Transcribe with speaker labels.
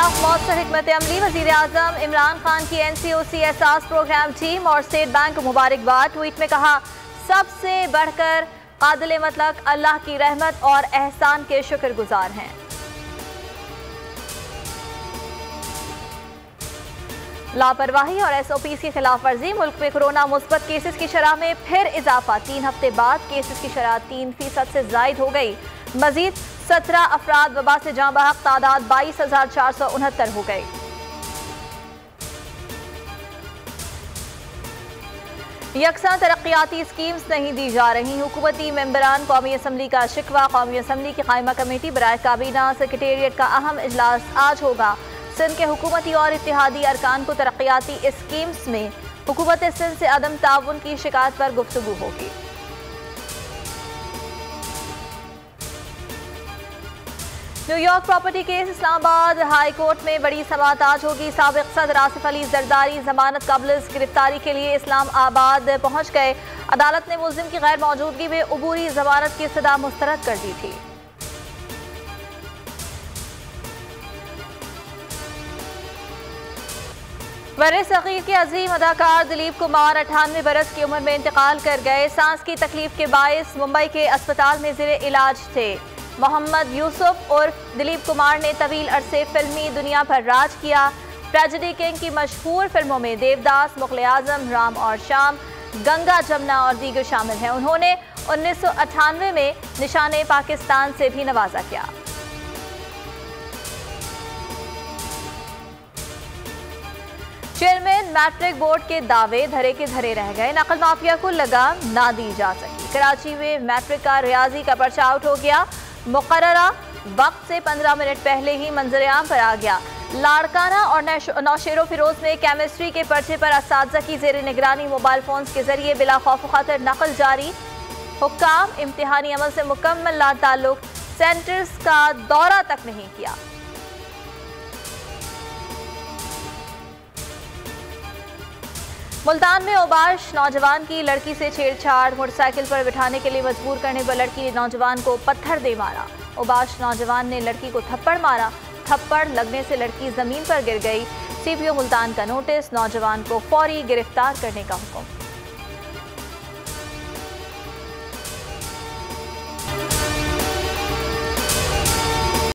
Speaker 1: खिलाफ मौसर हिकमत अमली। वज़ीर आज़म इमरान खान की NCOC एहसास प्रोग्राम टीम और स्टेट बैंक को मुबारकबाद। ट्वीट में कहा, सबसे बढ़कर कादिल मतलब अल्लाह की रहमत और एहसान के शुक्रगुजार हैं। लापरवाही और SOPs की खिलाफ वर्जी। मुल्क में कोरोना मुस्बत केसेस की शरह में फिर इजाफा। 3 हफ्ते बाद केसेस की शरह 3% से जायद हो गई। मजीद 17 अफराद वबा से जाँ बहक, तादाद 22,469 हो गई। यकसा तरक्याती स्कीम्स नहीं दी जा रही। हुकूमती मेंबरान कौमी असम्बली का शिकवा। कौमी असम्बली की कायमा कमेटी बराए काबीना सेक्रेटेरिएट का अहम इजलास आज होगा। सिंध के हुकूमती और इत्तेहादी अरकान को तरक्याती स्कीम्स में हुकूमत सिंध से अदम ताउन की शिकायत पर गुफ्तगू होगी। New York property case. Islamabad high court में बड़ी समाअत आज होगी। साबिक सदर आसिफ अली जरदारी जमानत कबल गिरफ्तारी के लिए इस्लामाबाद पहुंच गए। अदालत ने मुल्जिम की गैर मौजूदगी में अबूरी जमानत की सदा मुस्तरद कर दी थी। वरिस सगीर के अजीम अदाकार दिलीप कुमार 98 बरस की उम्र में इंतकाल कर गए। सांस की तकलीफ के बायस मुंबई के अस्पताल में ज़ेरे इलाज थे। मोहम्मद यूसुफ उर्फ दिलीप कुमार ने तवील अरसे फिल्मी दुनिया पर राज किया। ट्रेजेडी किंग की मशहूर फिल्मों में देवदास, मुग़ल आज़म, राम और शाम, गंगा जमुना और दीगर शामिल हैं। उन्होंने 1998 में निशाने पाकिस्तान से भी नवाजा किया। चेयरमैन मैट्रिक बोर्ड के दावे धरे के धरे रह गए। नकल माफिया को लगाम ना दी जा सकी। कराची में मैट्रिक का रियाजी का पर्चा आउट हो गया। मुकर्ररा वक्त से 15 मिनट पहले ही मंजर-ए-आम पर आ गया। लाड़काना और नौशेरो फिरोज में केमिस्ट्री के पर्चे पर असातिज़ा की ज़ेर निगरानी मोबाइल फोन के जरिए बिला खौफ खतर नकल जारी। हुक्काम इम्तिहानी अमल से मुकम्मल लाताल्लुक, सेंटर्स का दौरा तक नहीं किया। मुल्तान में ओबाश नौजवान की लड़की से छेड़छाड़। मोटरसाइकिल पर बिठाने के लिए मजबूर करने पर लड़की ने नौजवान को पत्थर दे मारा। ओबाश नौजवान ने लड़की को थप्पड़ मारा। थप्पड़ लगने से लड़की जमीन पर गिर गई। CPO मुल्तान का नोटिस। नौजवान को फौरी गिरफ्तार करने का हुक्म।